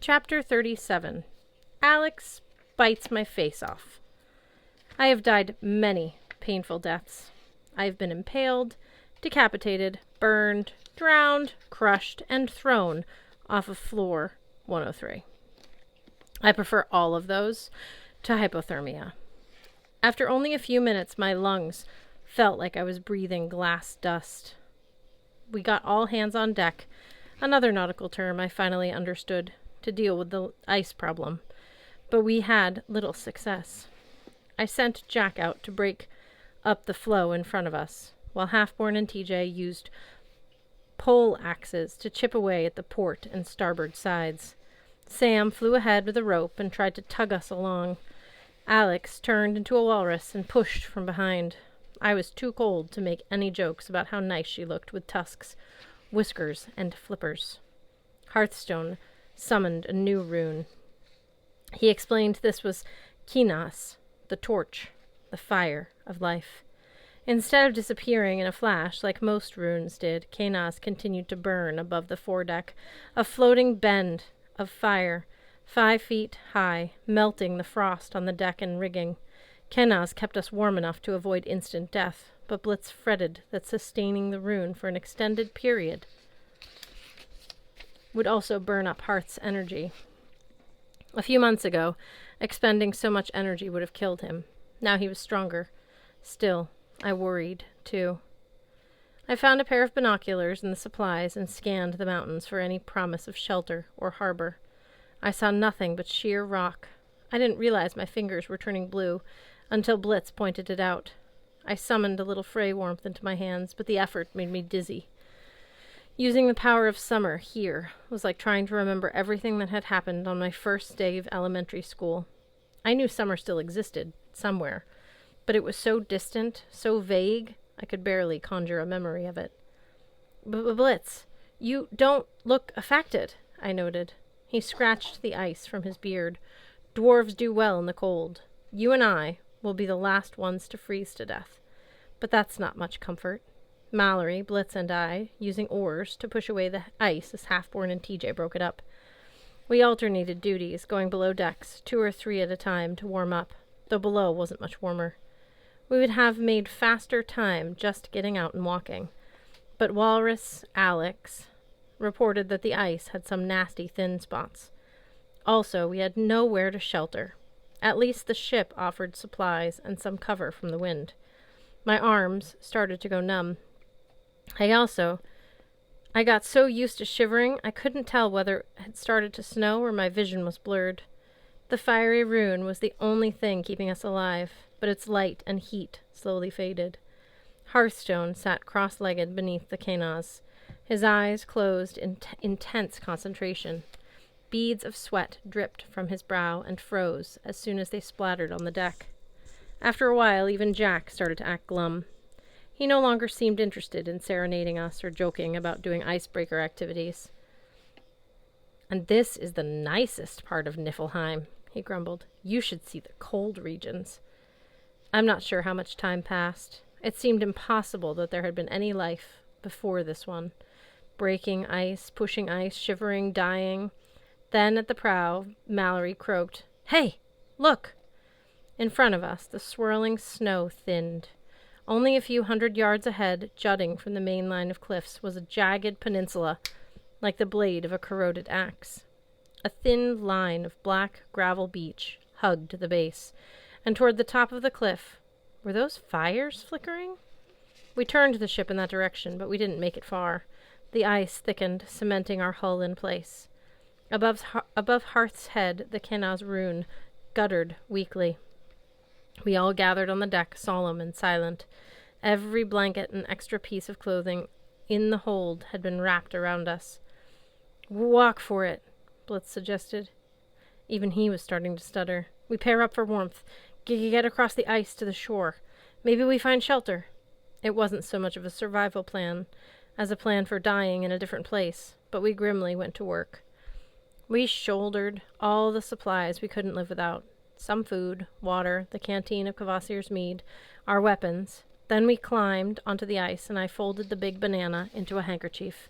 Chapter 37. Alex bites my face off. I have died many painful deaths. I have been impaled, decapitated, burned, drowned, crushed, and thrown off of floor 103. I prefer all of those to hypothermia. After only a few minutes, my lungs felt like I was breathing glass dust. We got all hands on deck, another nautical term I finally understood, to deal with the ice problem, but we had little success. I sent Jack out to break up the floe in front of us, while Halfborn and TJ used pole axes to chip away at the port and starboard sides. Sam flew ahead with a rope and tried to tug us along. Alex turned into a walrus and pushed from behind. I was too cold to make any jokes about how nice she looked with tusks, whiskers, and flippers. Hearthstone summoned a new rune. He explained this was Kinas, the torch, the fire of life. Instead of disappearing in a flash like most runes did, Kinas continued to burn above the foredeck, a floating bend of fire, 5 feet high, melting the frost on the deck and rigging. Kinas kept us warm enough to avoid instant death, but Blitz fretted that sustaining the rune for an extended period would also burn up Hearth's energy. A few months ago, expending so much energy would have killed him. Now he was stronger. Still, I worried, too. I found a pair of binoculars and the supplies and scanned the mountains for any promise of shelter or harbor. I saw nothing but sheer rock. I didn't realize my fingers were turning blue until Blitz pointed it out. I summoned a little Frey warmth into my hands, but the effort made me dizzy. Using the power of summer here was like trying to remember everything that had happened on my first day of elementary school. I knew summer still existed, somewhere, but it was so distant, so vague, I could barely conjure a memory of it. Blitz, you don't look affected, I noted. He scratched the ice from his beard. Dwarves do well in the cold. You and I will be the last ones to freeze to death. But that's not much comfort. Mallory, Blitz, and I, using oars to push away the ice as Halfborn and TJ broke it up. We alternated duties, going below decks, 2 or 3 at a time, to warm up, though below wasn't much warmer. We would have made faster time just getting out and walking. But Walrus, Alex, reported that the ice had some nasty thin spots. Also, we had nowhere to shelter. At least the ship offered supplies and some cover from the wind. My arms started to go numb. I got so used to shivering, I couldn't tell whether it had started to snow or my vision was blurred. The fiery rune was the only thing keeping us alive, but its light and heat slowly faded. Hearthstone sat cross-legged beneath the Kinas, his eyes closed in intense concentration. Beads of sweat dripped from his brow and froze as soon as they splattered on the deck. After a while, even Jack started to act glum. He no longer seemed interested in serenading us or joking about doing icebreaker activities. "And this is the nicest part of Niflheim," he grumbled. "You should see the cold regions." I'm not sure how much time passed. It seemed impossible that there had been any life before this one. Breaking ice, pushing ice, shivering, dying. Then at the prow, Mallory croaked, "Hey, look!" In front of us, the swirling snow thinned. Only a few 100 yards ahead, jutting from the main line of cliffs, was a jagged peninsula, like the blade of a corroded axe. A thin line of black gravel beach hugged the base, and toward the top of the cliff, were those fires flickering? We turned the ship in that direction, but we didn't make it far. The ice thickened, cementing our hull in place. Above Hearth's head, the Kinas rune guttered weakly. We all gathered on the deck, solemn and silent. Every blanket and extra piece of clothing in the hold had been wrapped around us. "Walk for it," Blitz suggested. Even he was starting to stutter. "We pair up for warmth. Get across the ice to the shore. Maybe we find shelter." It wasn't so much of a survival plan as a plan for dying in a different place, but we grimly went to work. We shouldered all the supplies we couldn't live without. Some food, water, the canteen of Kvasir's mead, our weapons. Then we climbed onto the ice, and I folded the big banana into a handkerchief,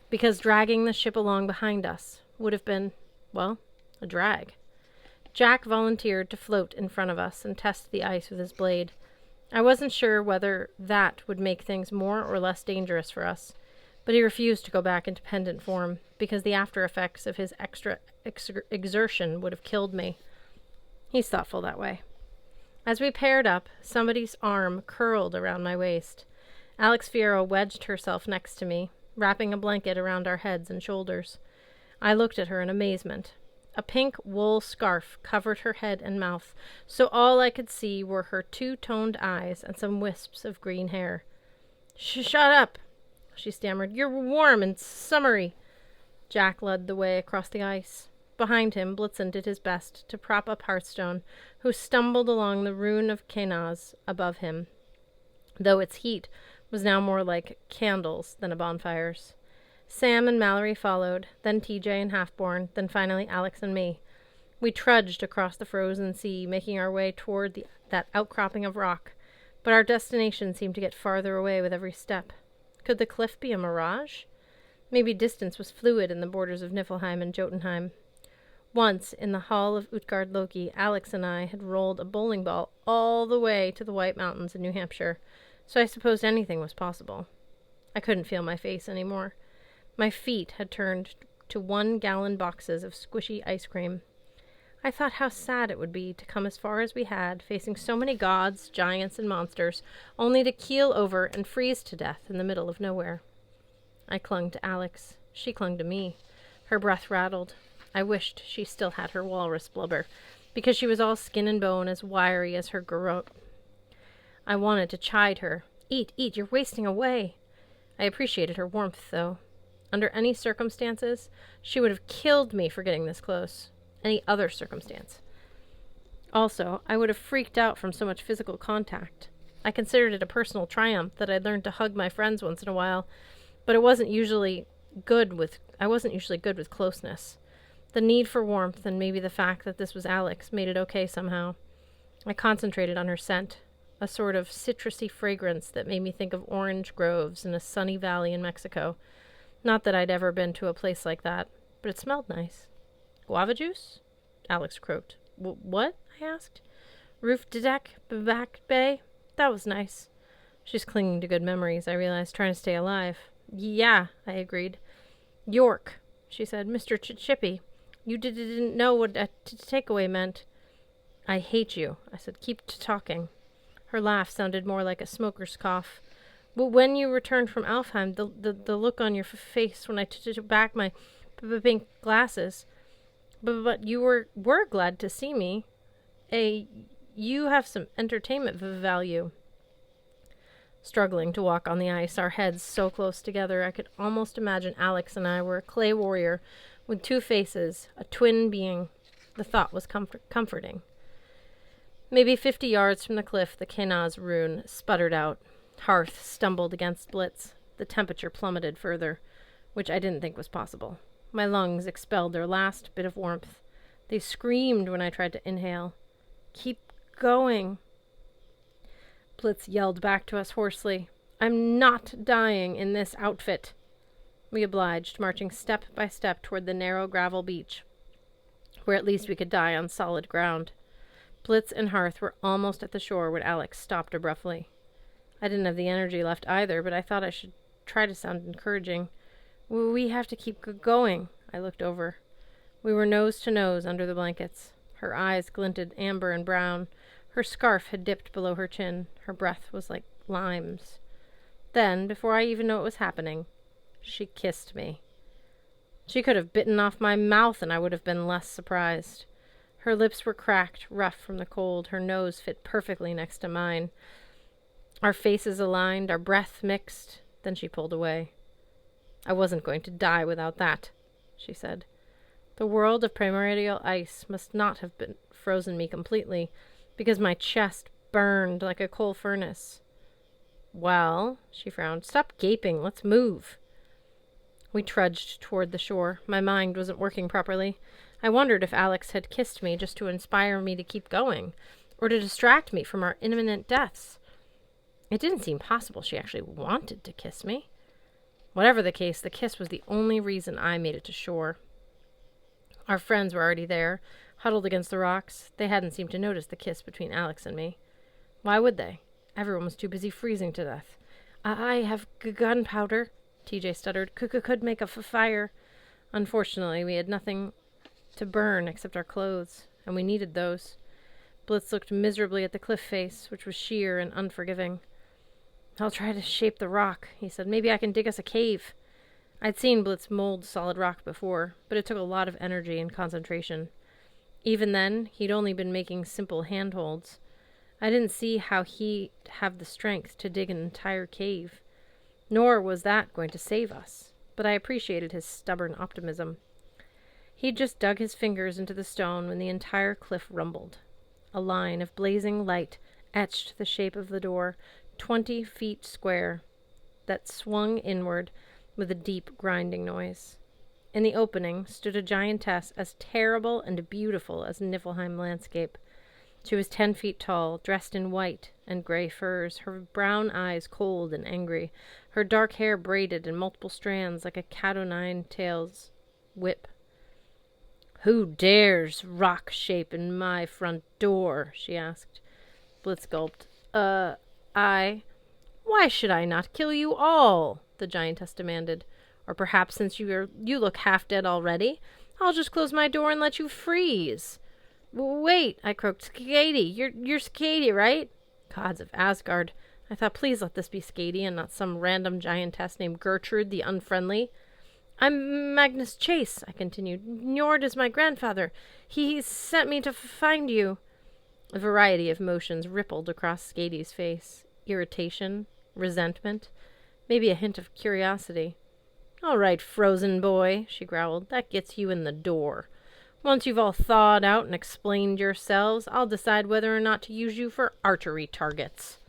because dragging the ship along behind us would have been Well, a drag. Jack volunteered to float in front of us and test the ice with his blade. I wasn't sure whether that would make things more or less dangerous for us, but he refused to go back into pendant form because the after effects of his extra exertion would have killed me. He's thoughtful that way. As we paired up, somebody's arm curled around my waist. Alex Fierro wedged herself next to me, wrapping a blanket around our heads and shoulders. I looked at her in amazement. A pink wool scarf covered her head and mouth, so all I could see were her two-toned eyes and some wisps of green hair. Shut up, she stammered. You're warm and summery. Jack led the way across the ice. Behind him, Blitzen did his best to prop up Hearthstone, who stumbled along the ruin of Kenaz above him, though its heat was now more like candles than a bonfire's. Sam and Mallory followed, then TJ and Halfborn, then finally Alex and me. We trudged across the frozen sea, making our way toward that outcropping of rock, but our destination seemed to get farther away with every step. Could the cliff be a mirage? Maybe distance was fluid in the borders of Niflheim and Jotunheim. Once, in the hall of Utgard Loki, Alex and I had rolled a bowling ball all the way to the White Mountains in New Hampshire, so I supposed anything was possible. I couldn't feel my face anymore. My feet had turned to 1-gallon boxes of squishy ice cream. I thought how sad it would be to come as far as we had, facing so many gods, giants, and monsters, only to keel over and freeze to death in the middle of nowhere. I clung to Alex. She clung to me. Her breath rattled. I wished she still had her walrus blubber, because she was all skin and bone, as wiry as her garrote. I wanted to chide her. Eat, you're wasting away. I appreciated her warmth, though. Under any circumstances, she would have killed me for getting this close. Any other circumstance. Also, I would have freaked out from so much physical contact. I considered it a personal triumph that I'd learned to hug my friends once in a while, but I wasn't usually good with closeness. The need for warmth and maybe the fact that this was Alex made it okay somehow. I concentrated on her scent, a sort of citrusy fragrance that made me think of orange groves in a sunny valley in Mexico. Not that I'd ever been to a place like that, but it smelled nice. Guava juice? Alex croaked. What? I asked. Roof deck, back bay? That was nice. She's clinging to good memories, I realized, trying to stay alive. Yeah, I agreed. York, she said. Mr. Chippy. You didn't know what a takeaway meant. I hate you, I said. Keep talking. Her laugh sounded more like a smoker's cough. But when you returned from Alfheim, the look on your face when I took back my pink glasses. But you were glad to see me. You have some entertainment value. Struggling to walk on the ice, our heads so close together, I could almost imagine Alex and I were a clay warrior with two faces, a twin being. The thought was comforting. Maybe 50 yards from the cliff, the Kenaz rune sputtered out. Hearth stumbled against Blitz. The temperature plummeted further, which I didn't think was possible. My lungs expelled their last bit of warmth. They screamed when I tried to inhale. Keep going. Blitz yelled back to us hoarsely. I'm not dying in this outfit. We obliged, marching step by step toward the narrow gravel beach, where at least we could die on solid ground. Blitz and Hearth were almost at the shore when Alex stopped abruptly. I didn't have the energy left either, but I thought I should try to sound encouraging. We have to keep going. I looked over. We were nose to nose under the blankets. Her eyes glinted amber and brown. Her scarf had dipped below her chin. Her breath was like limes. Then, before I even knew what was happening, she kissed me. She could have bitten off my mouth and I would have been less surprised. Her lips were cracked, rough from the cold. Her nose fit perfectly next to mine. Our faces aligned, our breath mixed. Then she pulled away. I wasn't going to die without that, she said. The world of primordial ice must not have been frozen me completely, because my chest burned like a coal furnace. Well, she frowned, stop gaping, let's move. We trudged toward the shore. My mind wasn't working properly. I wondered if Alex had kissed me just to inspire me to keep going, or to distract me from our imminent deaths. It didn't seem possible she actually wanted to kiss me. Whatever the case, the kiss was the only reason I made it to shore. Our friends were already there, huddled against the rocks. They hadn't seemed to notice the kiss between Alex and me. Why would they? Everyone was too busy freezing to death. I have gunpowder, TJ stuttered. Could make a fire. Unfortunately, we had nothing to burn except our clothes, and we needed those. Blitz looked miserably at the cliff face, which was sheer and unforgiving. I'll try to shape the rock, he said. Maybe I can dig us a cave. I'd seen Blitz mold solid rock before, but it took a lot of energy and concentration. Even then, he'd only been making simple handholds. I didn't see how he'd have the strength to dig an entire cave. Nor was that going to save us, but I appreciated his stubborn optimism. He'd just dug his fingers into the stone when the entire cliff rumbled. A line of blazing light etched the shape of the door, 20 feet square, that swung inward with a deep grinding noise. In the opening stood a giantess as terrible and beautiful as Niflheim landscape. She was 10 feet tall, dressed in white and gray furs, her brown eyes cold and angry, her dark hair braided in multiple strands like a cat o' nine tails whip. "Who dares rock shape in my front door?" she asked. Blitz gulped. I... Why should I not kill you all?" the giantess demanded. "Or perhaps since you look half dead already, I'll just close my door and let you freeze." "Wait," I croaked. "Skady, you're Skady, right?" Gods of Asgard. I thought, please let this be Skady and not some random giantess named Gertrude the Unfriendly. "I'm Magnus Chase," I continued. "Njord is my grandfather. He sent me to find you." A variety of emotions rippled across Skady's face. Irritation, resentment, maybe a hint of curiosity. "All right, frozen boy," she growled. "That gets you in the door. Once you've all thawed out and explained yourselves, I'll decide whether or not to use you for archery targets."